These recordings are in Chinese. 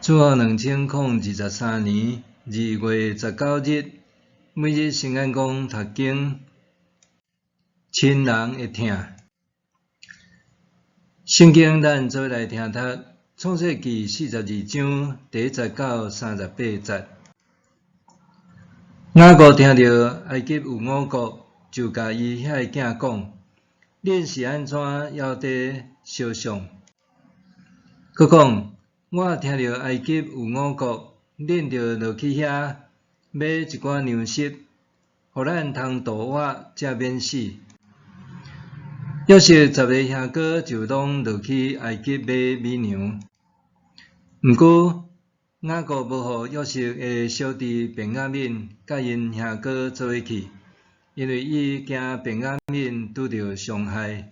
主后2023年2月19日，每日圣眼光读经，亲人会听。圣经咱做来听读，创世纪42章第19、38节。雅各听到埃及有5国，就甲伊遐个囝讲：恁是安怎还伫相像？佮讲：我听到埃及有5国，恁着落去遐买一寡粮食，互咱通度活，才免死。约瑟10个兄哥就拢落去埃及买米粮。毋过，雅各无互约瑟的小弟便雅悯甲因兄哥做伙去，因为伊惊便雅悯拄着伤害。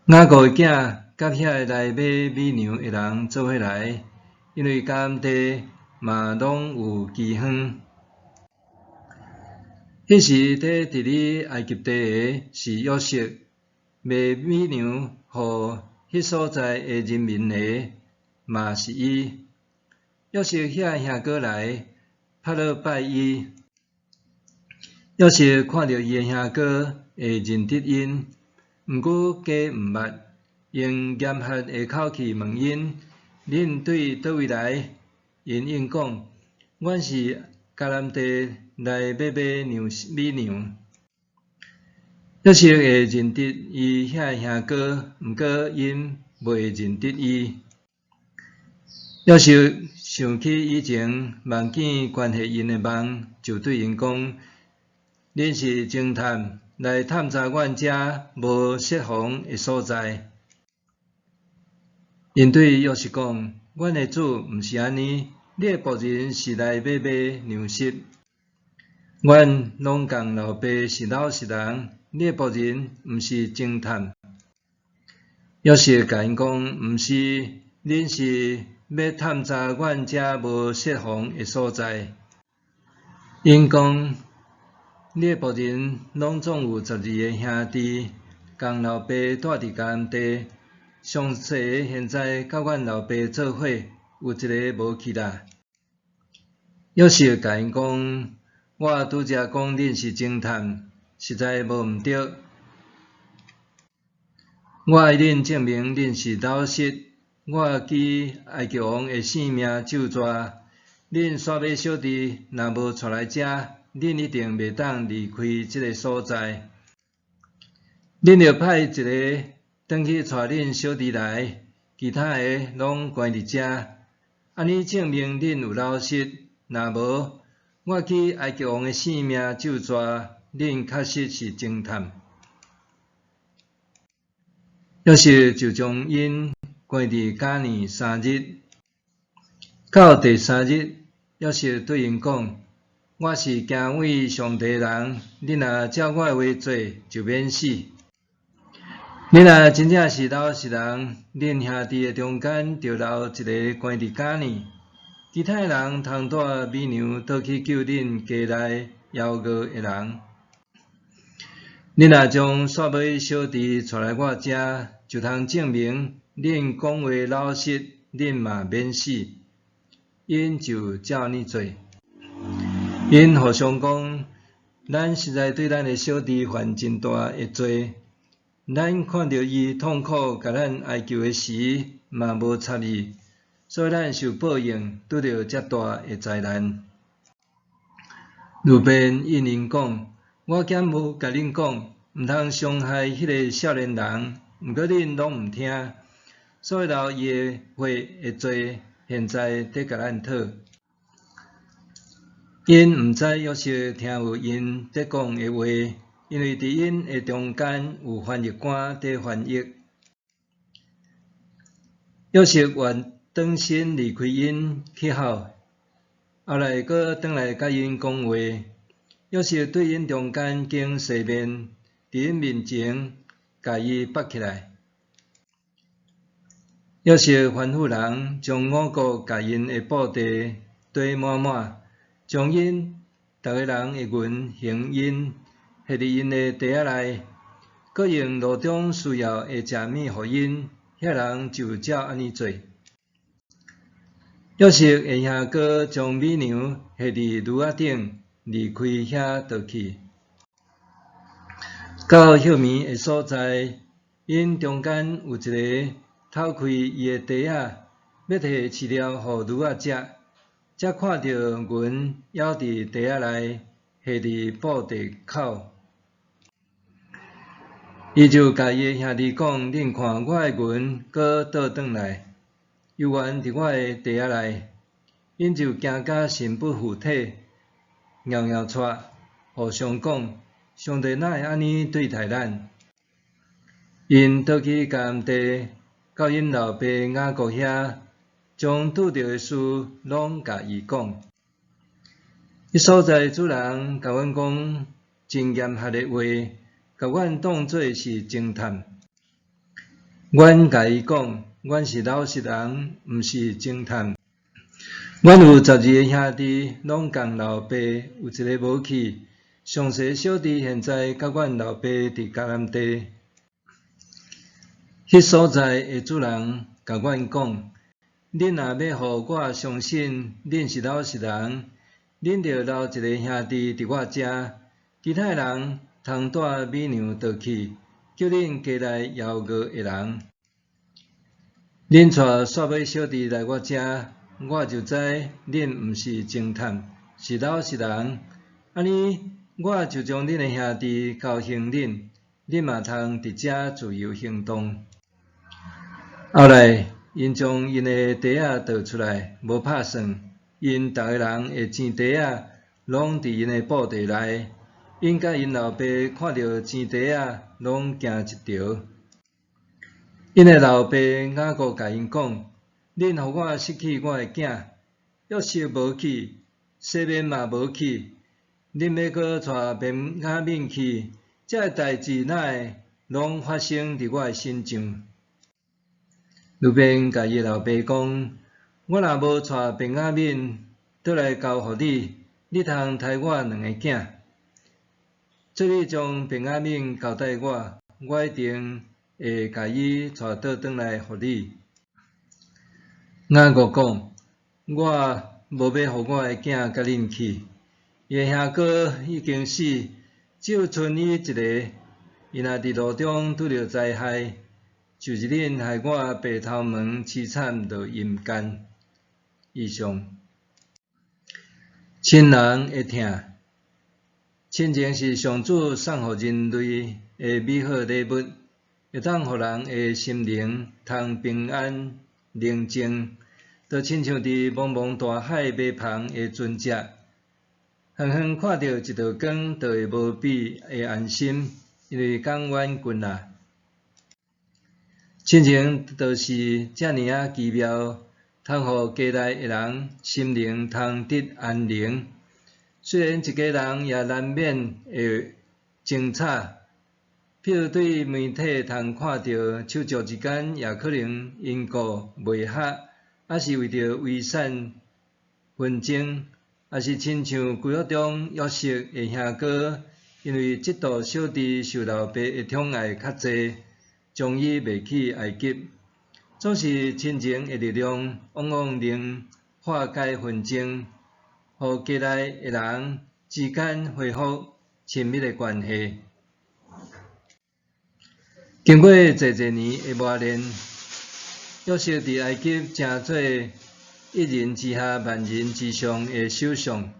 雅各的囝甲遐个来买米粮的人做伙来，因为甘地嘛拢有饥荒。迄时伫治理埃及地的是约瑟，卖米粮互迄所在的人民的嘛是伊。约瑟遐兄哥来，拍落拜伊。约瑟看到伊的兄哥会认得因，毋过假毋捌，用严吓的口气问因：恁对叨位来？因应讲：阮是迦南地来买米粮。约瑟会认得伊遐兄哥，毋过因袂认得伊。约瑟想起以前梦见关系因的梦，就对因讲：恁是侦探，来探查阮遮无设防的所在。因对约瑟讲：阮的主毋是安尼，你的仆人是来买粮食。阮拢共老爸是老实人，你的仆人毋是侦探。约瑟甲因讲：毋是，恁是要探查阮遮无设防的所在。因讲：你的仆人拢总有12个兄弟，共老爸住伫迦南地，上细个现在甲阮老爸做伙，有一个无去啦。约瑟甲因讲：我拄则讲恁是侦探，实在无毋对。我爱恁证明恁是老实。我记埃及王的性命咒詛，恁煞尾小弟若无带来遮，恁一定袂当离开即个所在。恁着派一个转去带恁小弟来，其他个拢关伫遮，安尼证明恁有老实。若无，我记埃及王的性命咒詛，恁确实是侦探。约瑟就将因关伫家里3日。到第3日，约瑟对因讲：我是敬畏上帝的人，你若照我的话做，就免死。你若真正是老实人，恁兄弟的中间就留一个关伫家里，其他的人通带米粮倒去救恁家内枵饿的人。你若将煞尾小弟带来我遮，就通证明恁讲话老实，恁嘛免死。因就照呢做。因互相讲：咱实在对咱的小弟犯真大的罪。咱看到伊痛苦，甲咱哀求的时，嘛无插伊，所以咱受报应，拄着遮大的灾难。路边应因讲：我竟无甲恁讲，毋通伤害迄个少年人，毋过恁拢毋听，所以留伊的话的罪，现在伫甲咱讨。因毋知约瑟听有因伫讲的话，因为伫因的中间有翻译官伫翻译。约瑟愿转身离开因去好，后来阁转来甲因讲话。约瑟对因中间经洗面，伫因面前甲伊绑起来。约瑟吩咐人将5国甲因的布地堆满满，将因逐个人的银行印下伫因的地仔内，阁用路中需要的食物互因，遐人就照安尼做。约瑟会兄哥将美娘下伫炉仔顶，离开遐倒去。到休眠的所在，因中间有一个偷开伊的袋仔，要摕饲料互驴仔食，才看到云舀伫袋仔内，下伫布地口。伊就甲伊的兄弟讲：恁看我的云搁倒转来，犹原伫我的袋仔内。因就惊甲神不附体，袅袅出，互相讲：上帝哪会安尼对待咱？因倒去甘地到因老爸雅各遐，将拄到的事拢甲伊讲。迄所在主人甲阮讲真严苛的话，甲阮当作是侦探。阮甲伊讲，阮是老实人，毋是侦探。阮有12个兄弟，拢共老爸有一个无去。上细小弟现在甲阮老爸伫迦南地。迄所在的主人甲阮讲：恁若要互我相信恁是老实人，恁着留一个兄弟伫我遮，其他人通带美娘倒去，叫恁家内枵餓的人。恁带煞尾小弟来我遮。我就知恁毋是侦探，是老实人。安尼，我就将恁的兄弟交还恁，恁嘛通伫遮自由行动。后来，因将因的袋仔倒出来，无拍算，因逐个人的钱袋仔拢伫因的布袋内。因甲因老爸看到钱袋仔，拢惊一条。因的老爸雅各甲因讲：恁互我失去我的囝，约瑟无去，西面嘛无去，恁要搁带便雅悯去，这代志哪会拢发生伫我的身上？路边甲伊老爸讲：我若无带便雅悯倒来交互你，你通杀我2个囝。做你将便雅悯交代我，我一定会甲伊带倒转来互你。雅各讲：我无要互我的囝甲恁去，伊的兄哥已经死，只有剩伊一个。伊若伫路中拄着灾害，就是恁害我白头毛凄惨落阴间。以上，亲人会疼，亲情是上主送互人类的美好礼物，会当互人的心灵通平安宁静。就亲像伫茫茫大海尾旁的船只，远远看到一道光，就会无比的安心，因为港湾近啊。亲情就是遮尔啊奇妙，通互家内的人心灵通得安宁。虽然一家人也难免会争吵，譬如对媒体通看到手足之间也可能因故袂合。还是为着遗产纷争，还是亲像旧约中约瑟的兄哥，因为嫉妒小弟受老爸的宠爱较济，将伊卖去埃及。总是亲情的力量，往往能化解纷争，互家内的人之间恢复亲密的关系。经过侪年的磨练。约瑟伫埃及成做一人之下万人之上的首相，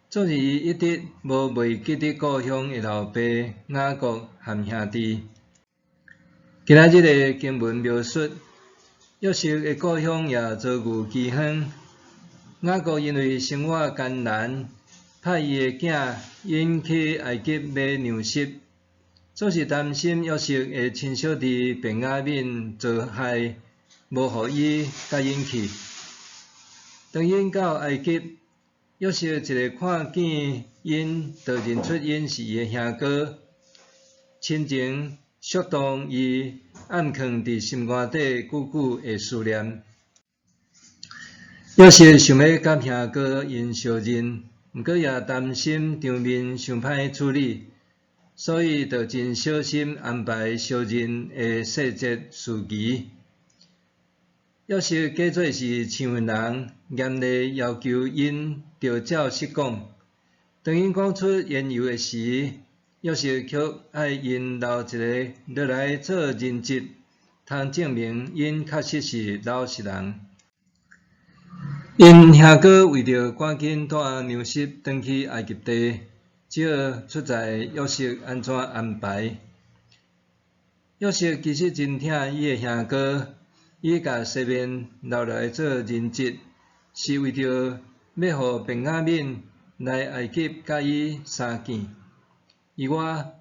总是伊一直无忘记伫故乡的老爸雅各和兄弟。今仔日的经文描述，约瑟的故乡也遭遇饥荒。雅各因为生活艰难，派伊的囝引去埃及买粮食，总是担心约瑟的亲小弟便雅悯遭害。无互伊甲因去，当因到埃及，约瑟一个看见因，就认出因是伊的兄哥，亲情触动伊暗藏伫心肝底久久的思念。约瑟想要甲兄哥因相认，毋过也担心场面伤歹处理，所以就真小心安排相认的细节事宜。要是假做是像人，严厉要求因着照实讲。当因讲出缘由的时，要是却爱因留一个落来做人质，通证明因确实是老实人。因兄哥为着赶紧带牛失转去埃及地，只好出在约瑟安怎安排。约瑟其实真疼伊的兄哥，伊甲西面留来做人质，是为着要互便雅悯来埃及甲伊相见。以外，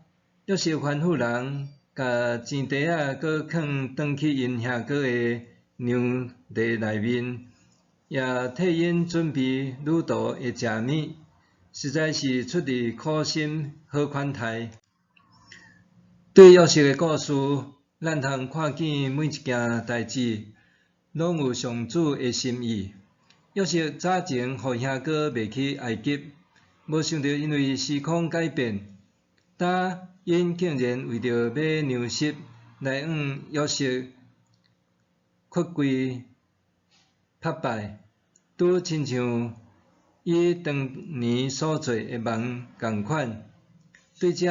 约瑟吩咐人甲钱袋仔搁放转去因兄哥的牛袋内面。也替因准备许多的食物，实在是出于苦心好款待。对约瑟的故事，咱通看见每一件代志，拢有上主的心意。约瑟早前互兄哥卖去埃及，无想到因为时空改变，当因竟然为着买牛食来向约瑟屈跪拍拜。拄亲像伊当年所做的梦共款，对这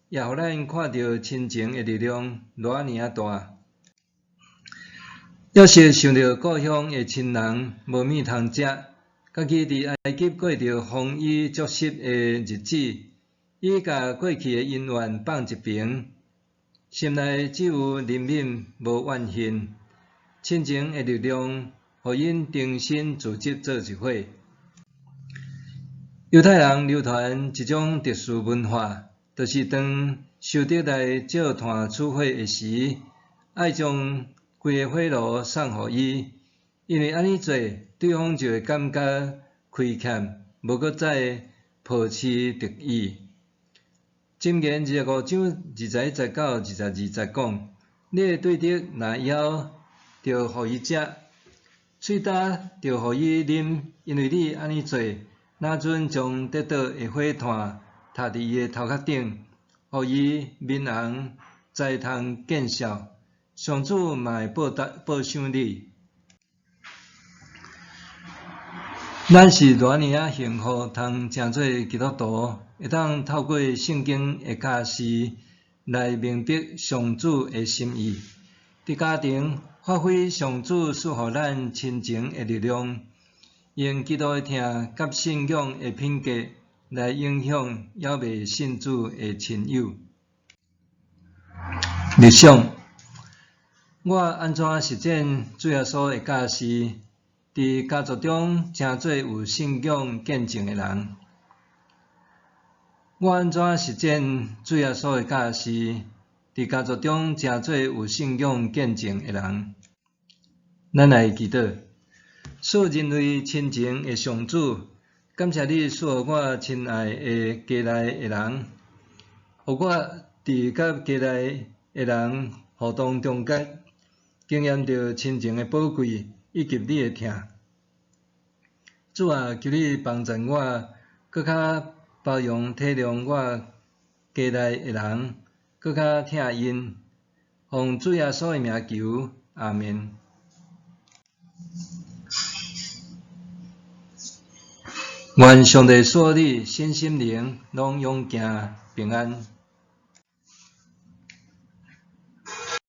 也互咱看到亲情的力量偌尔大。要是想到故乡的亲人无物通食，家己伫埃及过着丰衣足食的日子，伊甲过去的恩怨放一边，心内只有怜悯无怨恨，亲情的力量。互因重新组织做一伙。犹太人流传一种特殊文化，就是当受敌来借炭取火的时，爱将规个火炉送互伊，因为安尼做，对方就会感觉亏欠，无搁再抱持敌意。箴言25章21、19、22讲：你的对敌若枵，就互伊食。喙焦就互伊啉，因为你安尼做，那阵将得到的火炭插伫伊的头壳顶，互伊面红，才通见效。上主嘛会报赏你。咱是偌尔幸福，通成做基督徒，会当透过圣经的教示来明白上主的心意。伫家庭发挥上主赐予咱亲情的力量，用基督的疼甲信仰的品格来影响还未信主的亲友。日想，我安怎实践主耶稣的教示？伫家族中诚做有信仰见证的人。我安怎实践主耶稣的教示？伫家族中诚做有信仰见证的人。咱来祈祷，赐人类亲情的上主，感谢你赐予我亲爱的家内的人，互我伫甲家内的人互动中间，经验到亲情的宝贵以及你的疼。主啊，求你帮助我，搁较包容体谅我家内的人，搁较疼因。奉主耶稣的名求，阿们。愿上帝赐你身心灵拢永行平安。